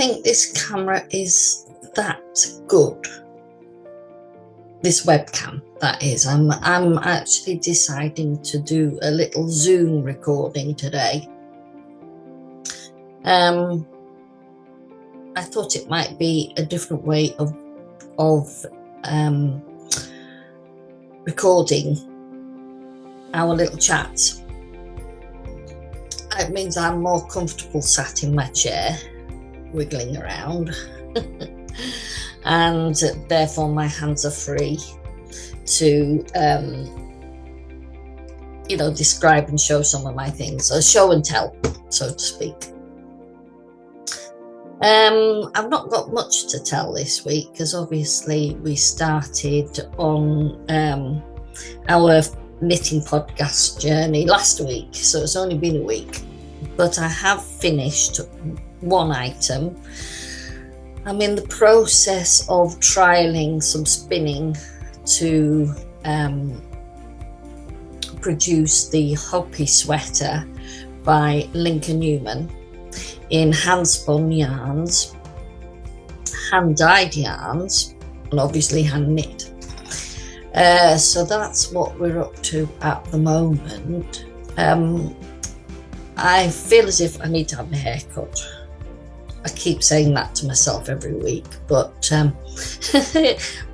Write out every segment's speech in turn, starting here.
think this camera is that good. This webcam, that is. I'm actually deciding to do a little Zoom recording today. I thought it might be a different way of recording our little chats. It means I'm more comfortable sat in my chair, wiggling around, and therefore my hands are free to, describe and show some of my things, or show and tell, so to speak. I've not got much to tell this week because obviously we started on our knitting podcast journey last week, so it's only been a week, but I have finished one item. I'm in the process of trialing some spinning to produce the Hoppy sweater by Lincoln Newman in hand spun yarns, hand dyed yarns, and obviously hand knit. So that's what we're up to at the moment. I feel as if I need to have my hair cut. I keep saying that to myself every week, but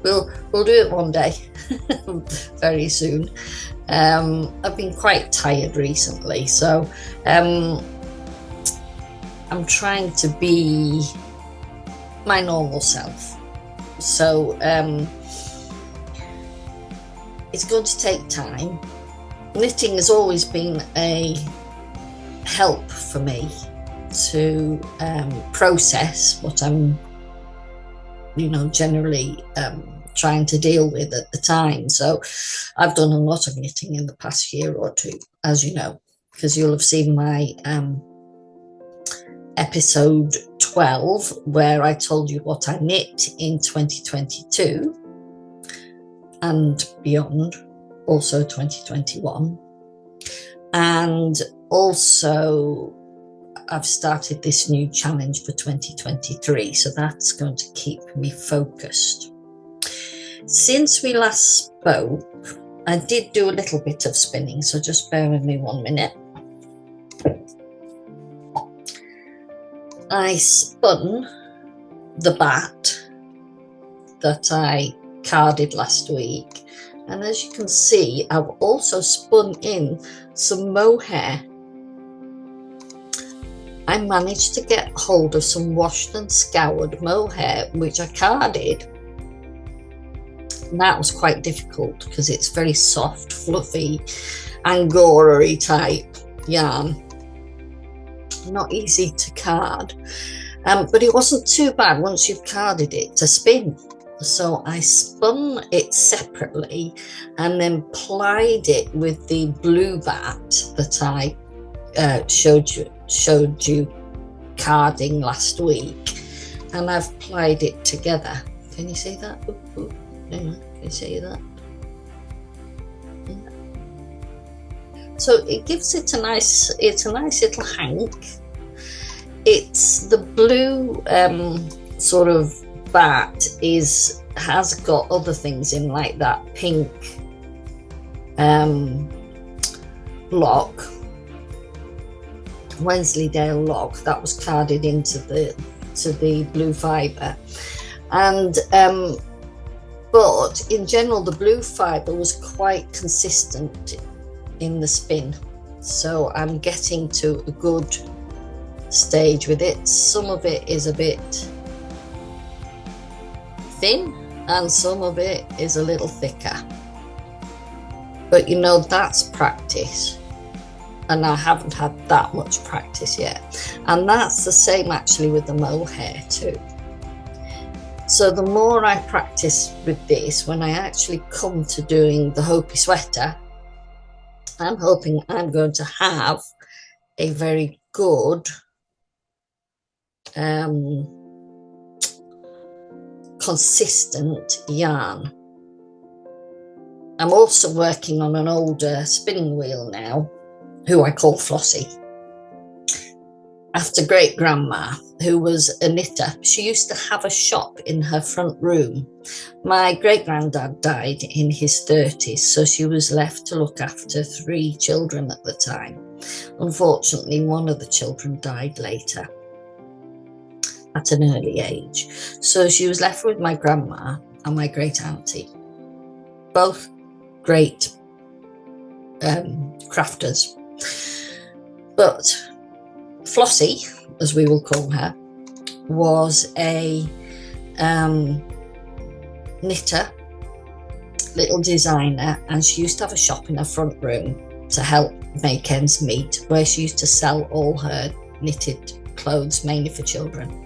we'll do it one day, very soon. I've been quite tired recently, so I'm trying to be my normal self. So it's going to take time. Knitting has always been a help for me to process what I'm, generally trying to deal with at the time. So I've done a lot of knitting in the past year or two, as you know, because you'll have seen my episode 12 where I told you what I knit in 2022 and beyond, also 2021. And also I've started this new challenge for 2023, so that's going to keep me focused. Since we last spoke, I did do a little bit of spinning, so just bear with me 1 minute. I spun the bat that I carded last week, and as you can see, I've also spun in some mohair. I managed to get hold of some washed and scoured mohair, which I carded. And that was quite difficult because it's very soft, fluffy, angora-y type yarn. Not easy to card, but it wasn't too bad once you've carded it to spin. So I spun it separately and then plied it with the blue bat that I showed you carding last week, and I've plied it together. Can you see that? Ooh. Can you see that? So it gives it a nice little hank. It's the blue sort of bat has got other things in, like that pink lock, Wensleydale lock that was carded into the blue fibre, and but in general the blue fibre was quite consistent in the spin, so I'm getting to a good stage with it. Some of it is a bit thin and some of it is a little thicker, but that's practice, and I haven't had that much practice yet. And that's the same actually with the mohair too. So the more I practice with this, when I actually come to doing the Hoppy sweater, I'm hoping I'm going to have a very good consistent yarn. I'm also working on an older spinning wheel now, who I call Flossie. after great grandma, who was a knitter. She used to have a shop in her front room. My great granddad died in his 30s, so she was left to look after 3 children at the time. Unfortunately, one of the children died later at an early age. So she was left with my grandma and my great auntie, both great crafters. But Flossie, as we will call her, was a knitter, little designer, and she used to have a shop in her front room to help make ends meet, where she used to sell all her knitted clothes, mainly for children.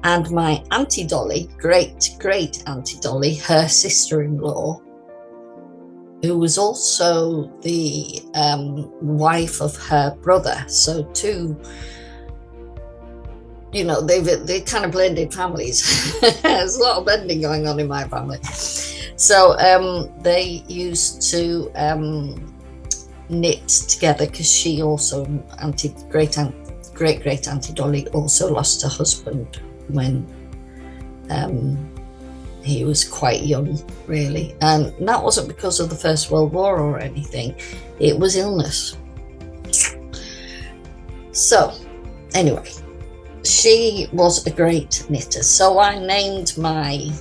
And my Auntie Dolly, great Auntie Dolly, her sister-in-law, who was also the wife of her brother. So 2, you know, they kind of blended families. There's a lot of blending going on in my family. So they used to knit together, because she also, great Auntie Dolly, also lost her husband when he was quite young, really. And that wasn't because of the First World War or anything. It was illness. So, anyway, she was a great knitter. So I named my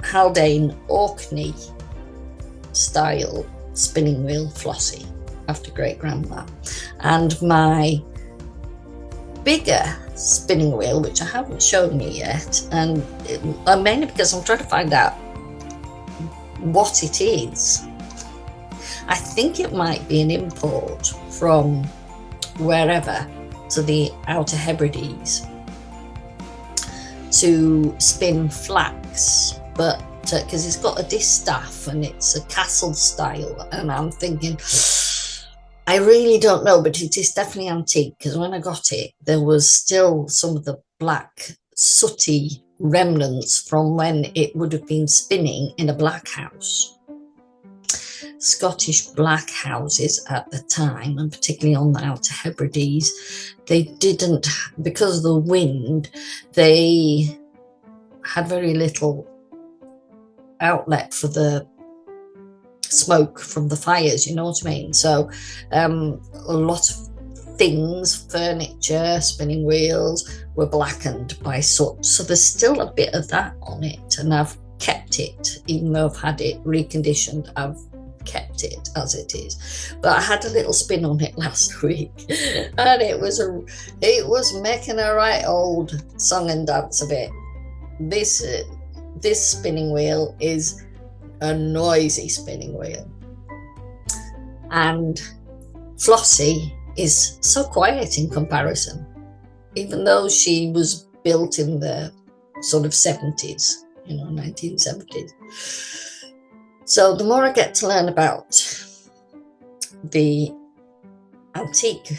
Haldane Orkney style spinning wheel Flossie, after great grandma. And my bigger spinning wheel, which I haven't shown you yet, and mainly because I'm trying to find out what it is. I think it might be an import from wherever to the Outer Hebrides to spin flax, but because it's got a distaff and it's a castle style, and I'm thinking, I really don't know, but it is definitely antique, because when I got it, there was still some of the black, sooty remnants from when it would have been spinning in a black house. Scottish black houses at the time, and particularly on the Outer Hebrides, they didn't, because of the wind, they had very little outlet for the smoke from the fires, you know what I mean? So a lot of things, furniture, spinning wheels, were blackened by soot. So there's still a bit of that on it, and I've kept it, even though I've had it reconditioned. I've kept it as it is. But I had a little spin on it last week, and it was making a right old song and dance of it. This spinning wheel is a noisy spinning wheel, and Flossie is so quiet in comparison, even though she was built in the sort of 70s, 1970s. So the more I get to learn about the antique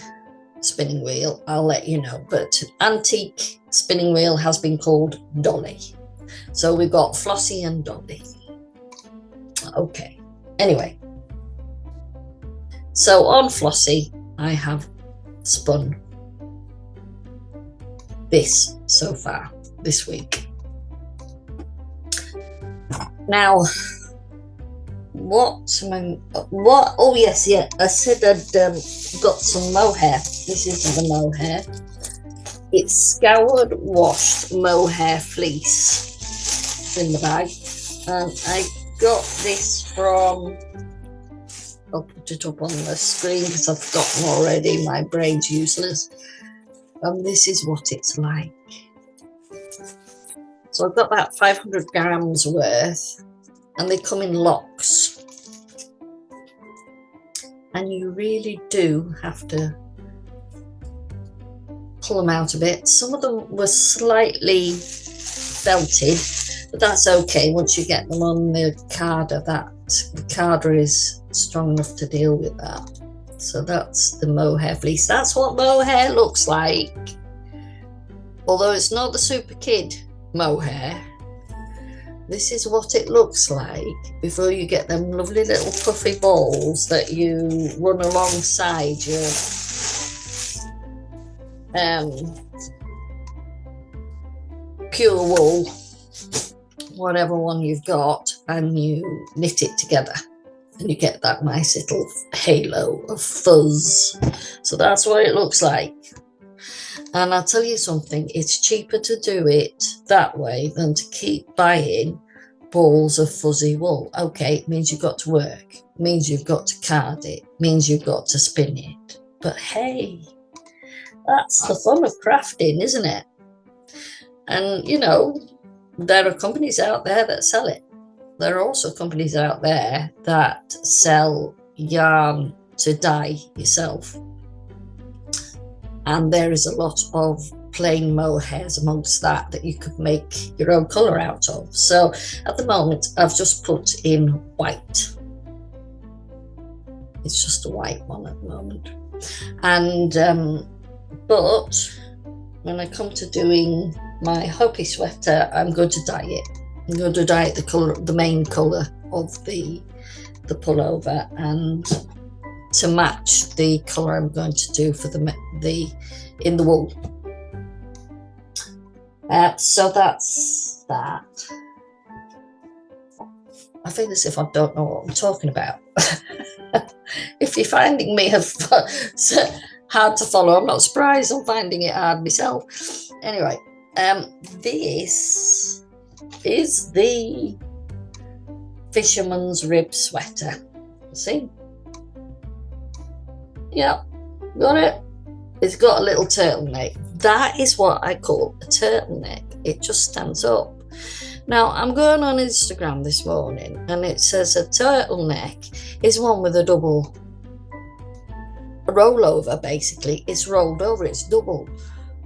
spinning wheel, I'll let you know. But antique spinning wheel has been called Dolly. So we've got Flossie and Dolly. Okay, anyway. So on Flossie, I have spun this so far this week. Now, oh yes, yeah, I said I'd got some mohair. This isn't the mohair. It's scoured, washed mohair fleece in the bag. And I got this from, I'll put it up on the screen because I've forgotten already, my brain's useless. And this is what it's like. So I've got about 500 grams worth, and they come in locks. And you really do have to pull them out a bit. Some of them were slightly felted, but that's okay. Once you get them on the carder, the carder is strong enough to deal with that. So that's the mohair fleece. That's what mohair looks like. Although it's not the Super Kid mohair, this is what it looks like before you get them lovely little puffy balls that you run alongside your pure wool, whatever one you've got, and you knit it together and you get that nice little halo of fuzz. So that's what it looks like. And I'll tell you something, it's cheaper to do it that way than to keep buying balls of fuzzy wool. Okay, it means you've got to work, it means you've got to card it, it means you've got to spin it. But hey, that's the fun of crafting, isn't it? And, you know, there are companies out there that sell it. There are also companies out there that sell yarn to dye yourself. And there is a lot of plain mohairs amongst that you could make your own colour out of. So at the moment, I've just put in white. It's just a white one at the moment. And, but when I come to doing my Hopi sweater, I'm going to dye it. I'm going to dye it the colour, the main colour of the pullover, and to match the colour I'm going to do for the in the wool. So that's that. I feel as if I don't know what I'm talking about. If you're finding me hard to follow, I'm not surprised. I'm finding it hard myself. Anyway, this is the Fisherman's rib sweater. See? Yeah, got it. It's got a little turtleneck. That is what I call a turtleneck. It just stands up. Now, I'm going on Instagram this morning and it says a turtleneck is one with a double rollover, basically. It's rolled over, it's double.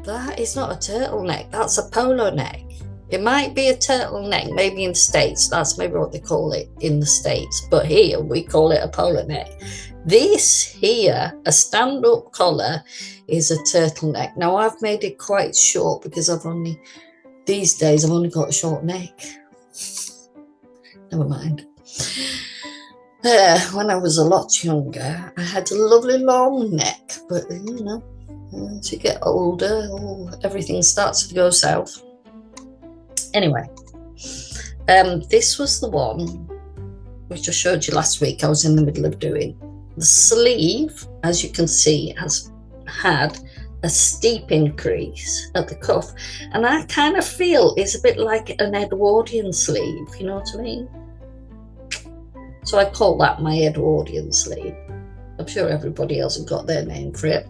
That is not a turtleneck, that's a polo neck. It might be a turtleneck, maybe in the States. That's maybe what they call it in the States. But here we call it a polo neck. This here, a stand-up collar, is a turtleneck. Now, I've made it quite short because these days I've only got a short neck. Never mind. When I was a lot younger, I had a lovely long neck. But, you know, as you get older, everything starts to go south. Anyway, this was the one which I showed you last week. I was in the middle of doing. The sleeve, as you can see, has had a steep increase at the cuff, and I kind of feel it's a bit like an Edwardian sleeve, you know what I mean? So I call that my Edwardian sleeve. I'm sure everybody else has got their name for it.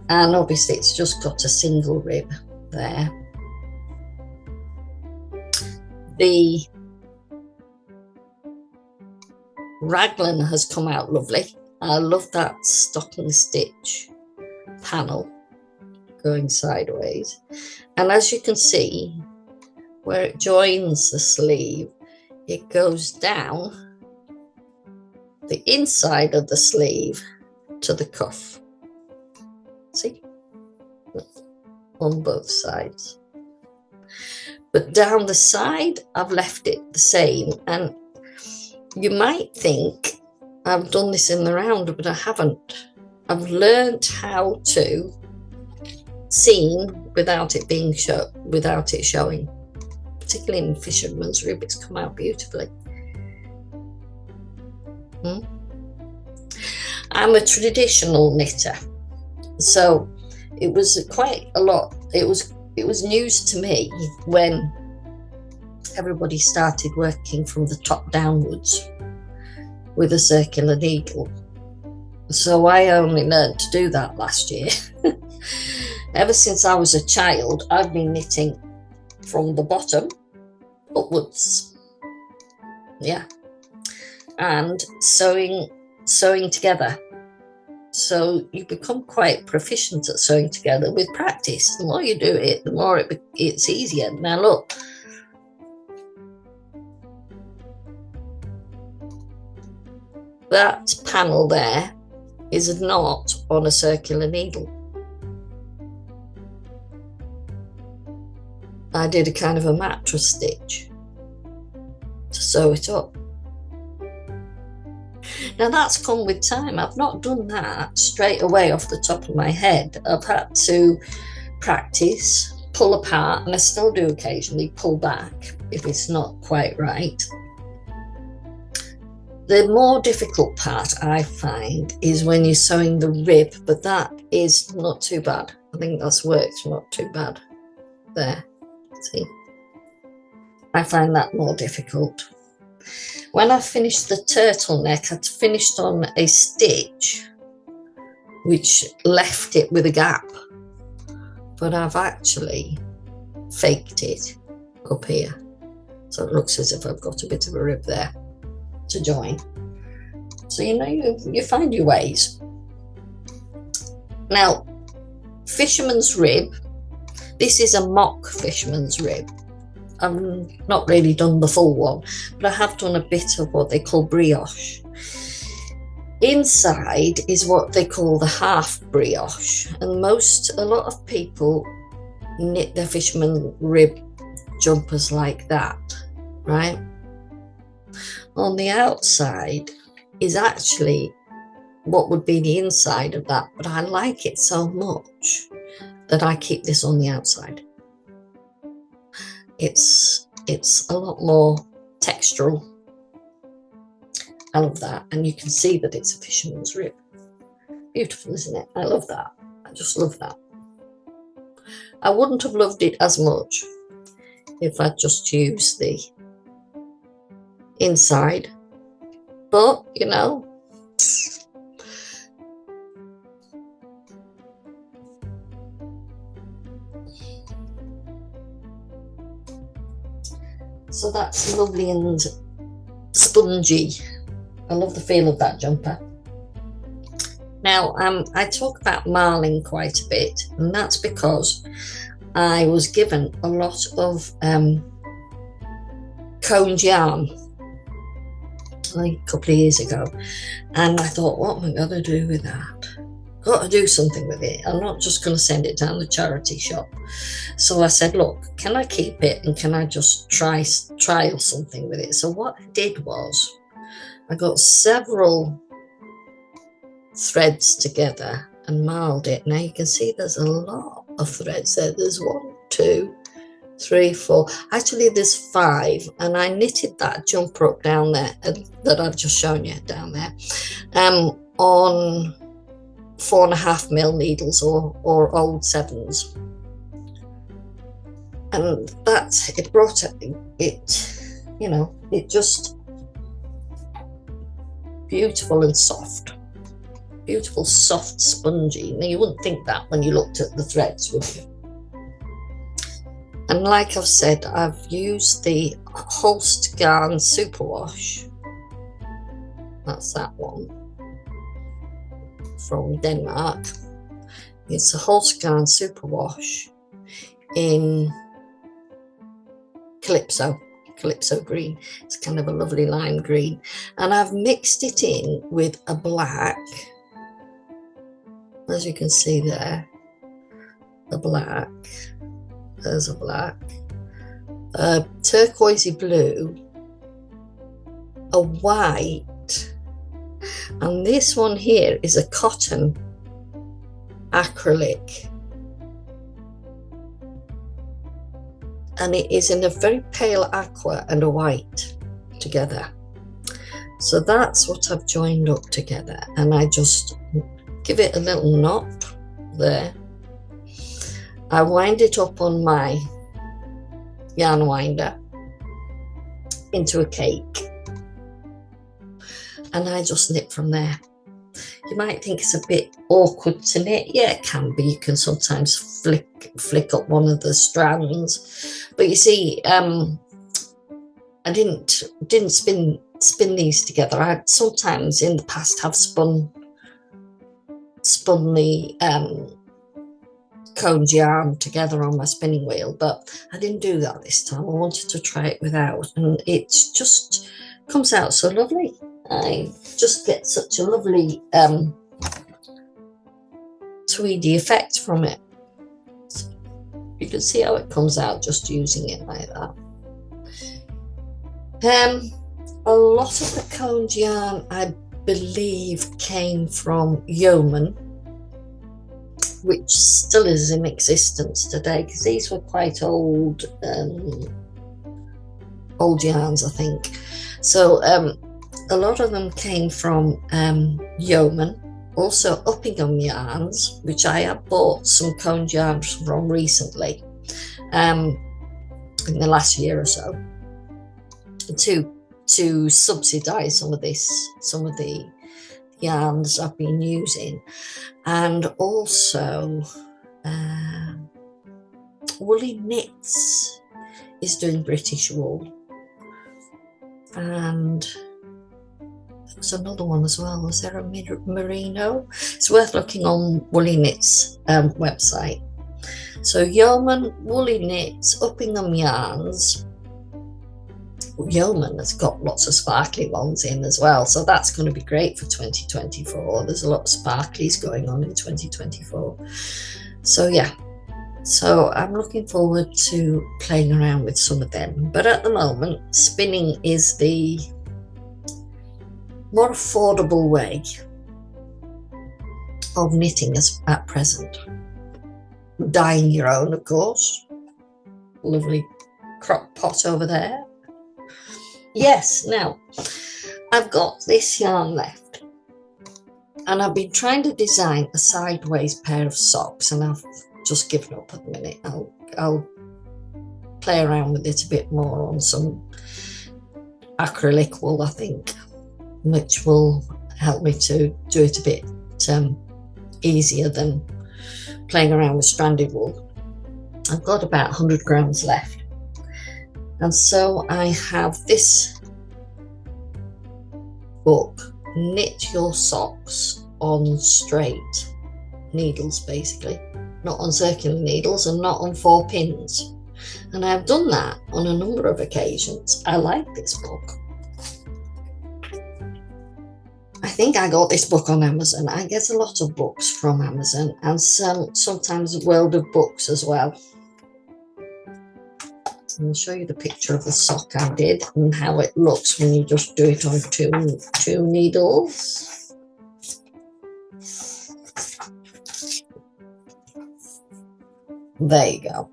And obviously it's just got a single rib there. The raglan has come out lovely. I love that stocking stitch panel going sideways. And as you can see, where it joins the sleeve, it goes down the inside of the sleeve to the cuff. See? On both sides. But down the side, I've left it the same. And you might think I've done this in the round, but I haven't. I've learned how to seam without it being without it showing. Particularly in Fisherman's rib, it's come out beautifully. I'm a traditional knitter, so it was quite a lot. It was news to me when everybody started working from the top downwards with a circular needle. So I only learned to do that last year. Ever since I was a child, I've been knitting from the bottom upwards. Yeah. And sewing together. So you become quite proficient at sewing together with practice. The more you do it, the more it's easier. Now look. That panel there is a knot on a circular needle. I did a kind of a mattress stitch sew it up. Now that's come with time. I've not done that straight away off the top of my head. I've had to practice, pull apart, and I still do occasionally pull back if it's not quite right. The more difficult part I find is when you're sewing the rib, but that is not too bad. I think that's worked not too bad. There, see? I find that more difficult. When I finished the turtleneck, I'd finished on a stitch which left it with a gap, but I've actually faked it up here. So it looks as if I've got a bit of a rib there to join. So, you know, you find your ways. Now, fisherman's rib, this is a mock fisherman's rib. I've not really done the full one, but I have done a bit of what they call brioche. Inside is what they call the half brioche, and a lot of people knit their fisherman rib jumpers like that, right? On the outside is actually what would be the inside of that, but I like it so much that I keep this on the outside. It's a lot more textural. I love that, and you can see that it's a fisherman's rib. Beautiful, isn't it? I love that. I just love that. I wouldn't have loved it as much if I'd just used the inside, but you know, so that's lovely and spongy. I love the feel of that jumper. Now, I talk about marling quite a bit, and that's because I was given a lot of coned yarn like a couple of years ago, and I thought, what am I going to do with that? Got to do something with it. I'm not just going to send it down the charity shop. So I said, look, can I keep it, and can I just trial something with it? So what I did was I got several threads together and marled it. Now you can see there's a lot of threads there. There's 1, 2, 3, 4. Actually, there's 5, and I knitted that jumper up down there that I've just shown you down there on 4.5mm needles or old 7s, and that it brought it, you know, it just beautiful and soft. Beautiful, soft, spongy. Now, you wouldn't think that when you looked at the threads, would you? And like I've said, I've used the Holst Garn Superwash. That's that one from Denmark. It's a Holst Garn Superwash in Calypso green. It's kind of a lovely lime green. And I've mixed it in with a black, as you can see there, the black, there's a black, a turquoisey blue, a white, and this one here is a cotton acrylic, and it is in a very pale aqua and a white together. So that's what I've joined up together, and I just give it a little knot there. I wind it up on my yarn winder into a cake, and I just knit from there. You might think it's a bit awkward to knit. Yeah, it can be. You can sometimes flick up one of the strands, but you see, I didn't spin these together. I sometimes in the past have spun the coned yarn together on my spinning wheel, but I didn't do that this time. I wanted to try it without, and it just comes out so lovely. I just get such a lovely tweedy effect from it. You can see how it comes out just using it like that. A lot of the coned yarn, I believe, came from Yeoman, which still is in existence today, because these were quite old yarns, I think. So a lot of them came from Yeoman. Also Uppingham yarns, which I have bought some coned yarns from recently, in the last year or so, to subsidize some of the yarns I've been using. And also Woolly Knits is doing British wool, and there's another one as well. Was there a merino? It's worth looking on Woolly Knits website. So Yeoman, Woolly Knits, Uppingham yarns. Yeoman has got lots of sparkly ones in as well, so that's going to be great for 2024. There's a lot of sparklies going on in 2024. So yeah, so I'm looking forward to playing around with some of them. But at the moment, spinning is the more affordable way of knitting as at present. Dyeing your own, of course. Lovely crock pot over there. Yes, now I've got this yarn left, and I've been trying to design a sideways pair of socks, and I've just given up at the minute. I'll play around with it a bit more on some acrylic wool, I think, which will help me to do it a bit easier than playing around with stranded wool. I've got about 100 grams left. And so I have this book, Knit Your Socks on Straight Needles, basically, not on circular needles and not on 4 pins. And I've done that on a number of occasions. I like this book. I think I got this book on Amazon. I get a lot of books from Amazon, and sometimes World of Books as well. I'll show you the picture of the sock I did and how it looks when you just do it on two needles. There you go.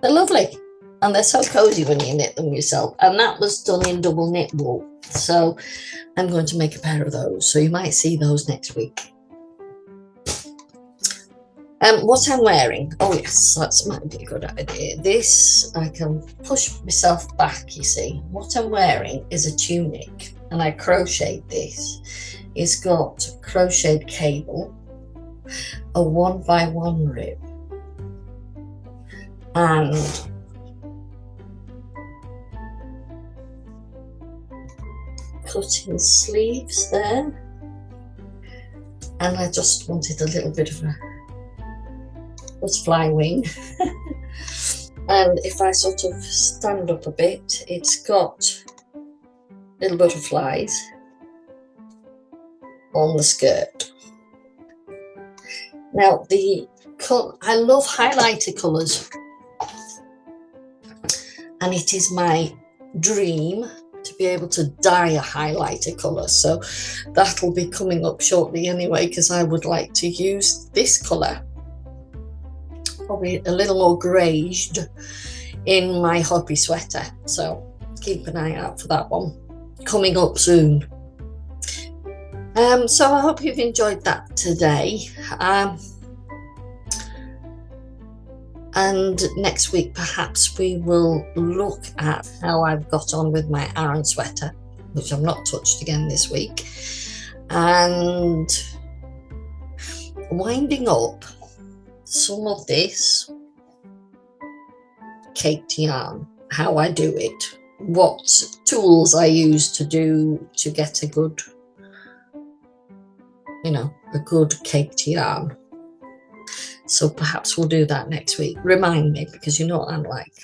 They're lovely, and they're so cozy when you knit them yourself. And that was done in double knit wool. So I'm going to make a pair of those. So you might see those next week. What I'm wearing, oh yes, that might be a good idea. This, I can push myself back, you see. What I'm wearing is a tunic, and I crocheted this. It's got crocheted cable, a 1x1 rib, and cutting sleeves there. And I just wanted a little bit of a butterfly wing. And if I sort of stand up a bit, it's got little butterflies on the skirt. Now I love highlighter colours, and it is my dream to be able to dye a highlighter colour, so that'll be coming up shortly anyway, because I would like to use this colour, probably a little more greyged, in my hobby sweater. So keep an eye out for that one coming up soon. So I hope you've enjoyed that today. And next week perhaps we will look at how I've got on with my Aran sweater, which I've not touched again this week, and winding up some of this caked yarn, how I do it, what tools I use to get a good, a good caked yarn. So perhaps we'll do that next week. Remind me, because you know what I'm like.